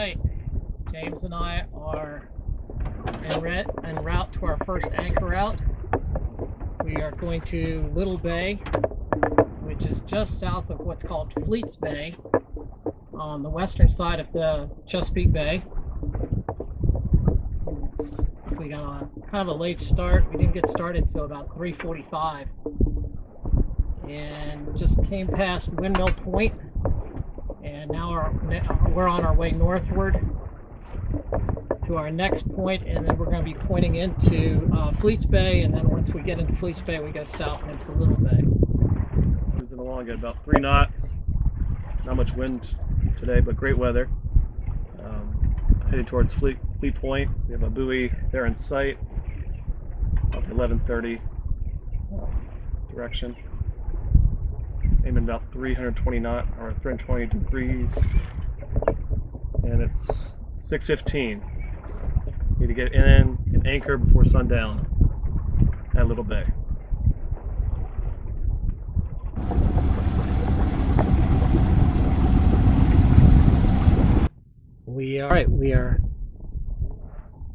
right, James and I are en route to our first anchor out. We are going to Little Bay, which is just south of what's called Fleets Bay, on the western side of the Chesapeake Bay. We got on kind of a late start. We didn't get started until about 3:45, and just came past Windmill Point, and now we're on our way northward to our next point, and then we're going to be pointing into Fleets Bay, and then once we get into Fleets Bay, we go south into Little Bay. Cruising along at about 3 knots. Not much wind today, but great weather. Heading towards Fleet Point. We have a buoy there in sight, up 11:30 direction. Aiming about 320 degrees, and it's 6:15. So need to get in and anchor before sundown at Little Bay.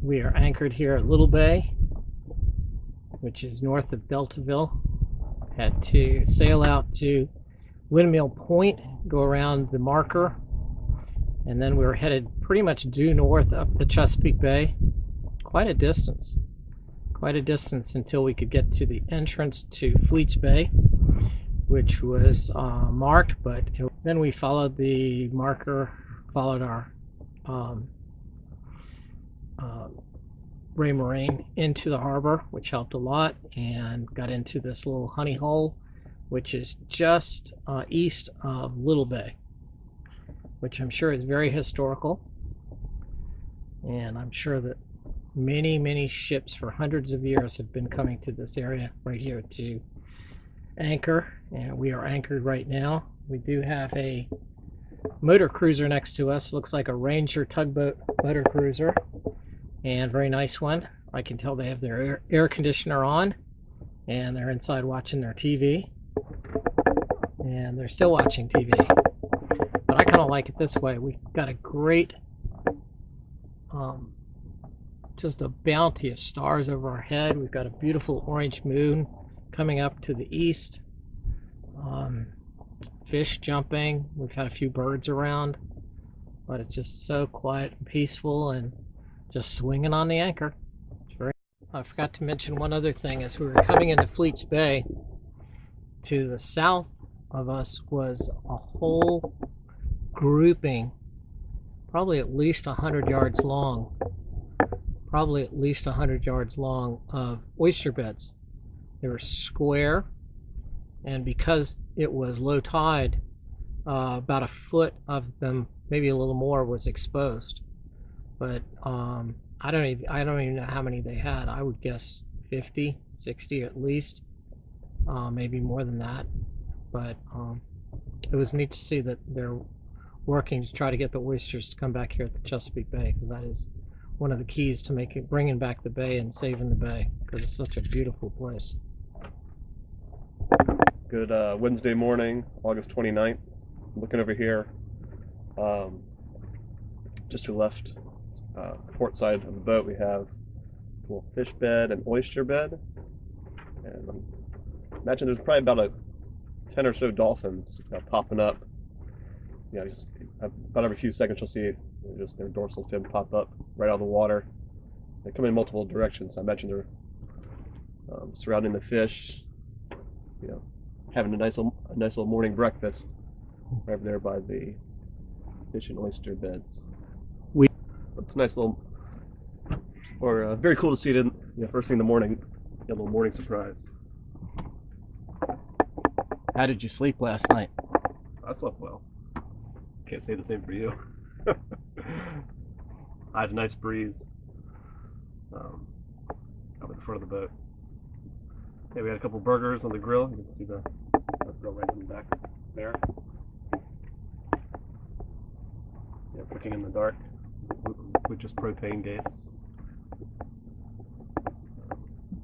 We are anchored here at Little Bay, which is north of Deltaville. Had to sail out to Windmill Point, go around the marker, and then we were headed pretty much due north up the Chesapeake Bay. Quite a distance until we could get to the entrance to Fleets Bay, which was marked, but then we followed the marker, followed our Ray Moraine into the harbor, which helped a lot, and got into this little honey hole, which is just east of Little Bay, which I'm sure is very historical, and I'm sure that many ships for hundreds of years have been coming to this area right here to anchor, and we are anchored right now. We do have a motor cruiser next to us. Looks like a Ranger tugboat motor cruiser, and very nice one. I can tell they have their air conditioner on, and they're inside watching their TV, and they're still watching TV. But I kind of like it this way. We've got a great just a bounty of stars over our head. We've got a beautiful orange moon coming up to the east. Fish jumping. We've had a few birds around, but it's just so quiet and peaceful, and just swinging on the anchor. I forgot to mention one other thing. As we were coming into Fleets Bay, to the south of us was a whole grouping, probably at least 100 yards long, of oyster beds. They were square, and because it was low tide, about a foot of them, maybe a little more, was exposed. But I don't even know how many they had. I would guess 50, 60 at least, maybe more than that. But it was neat to see that they're working to try to get the oysters to come back here at the Chesapeake Bay, because that is one of the keys to bringing back the bay and saving the bay, because it's such a beautiful place. Good Wednesday morning, August 29th. Looking over here, just to the left, port side of the boat, we have a little fish bed and oyster bed, and imagine there's probably about 10 or so dolphins popping up. Just about every few seconds you'll see just their dorsal fin pop up right out of the water. They come in multiple directions, so I imagine they're surrounding the fish, having a nice little morning breakfast right there by the fish and oyster beds. It's a nice little, or very cool to see it first thing in the morning, a little morning surprise. How did you sleep last night? I slept well. Can't say the same for you. I had a nice breeze up in front of the boat. Yeah, we had a couple burgers on the grill. You can see the grill right in the back there. Yeah, cooking in the dark with just propane gas.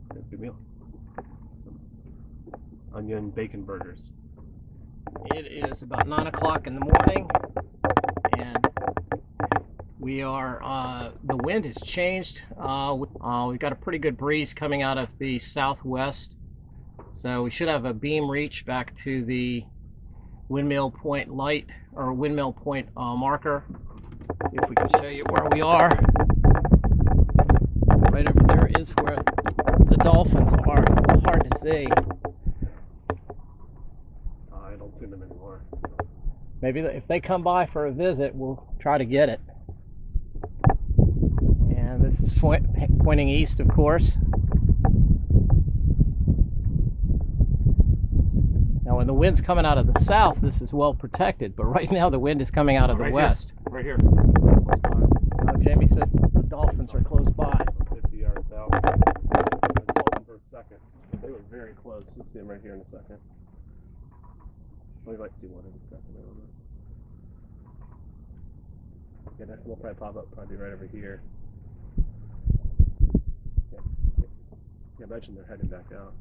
It's a good meal. Some onion bacon burgers. It is about 9 o'clock in the morning, and We are, the wind has changed. We've got a pretty good breeze coming out of the southwest. So we should have a beam reach back to the Windmill Point light, or Windmill Point marker. See if we can show you where we are. Right over there is where the dolphins are. It's a little hard to see. I don't see them anymore. Maybe if they come by for a visit, we'll try to get it. And this is pointing east, of course. Now, when the wind's coming out of the south, this is well protected, but right now the wind is coming out of the west. Right here. Jamie says the dolphins are close by. 50 yards out. I saw them for a second. They were very close. You'll see them right here in a second. We might see one in a second. I don't know. Yeah, next one will probably pop up probably right over here. Yeah, imagine they're heading back out.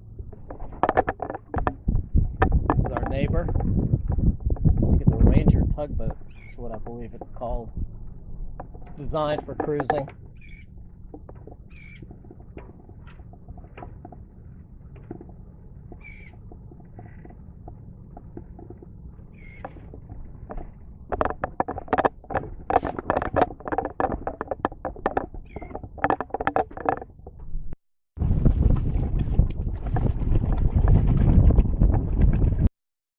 This is our neighbor. Look at the Ranger tugboat. That's what I believe it's called. It's designed for cruising.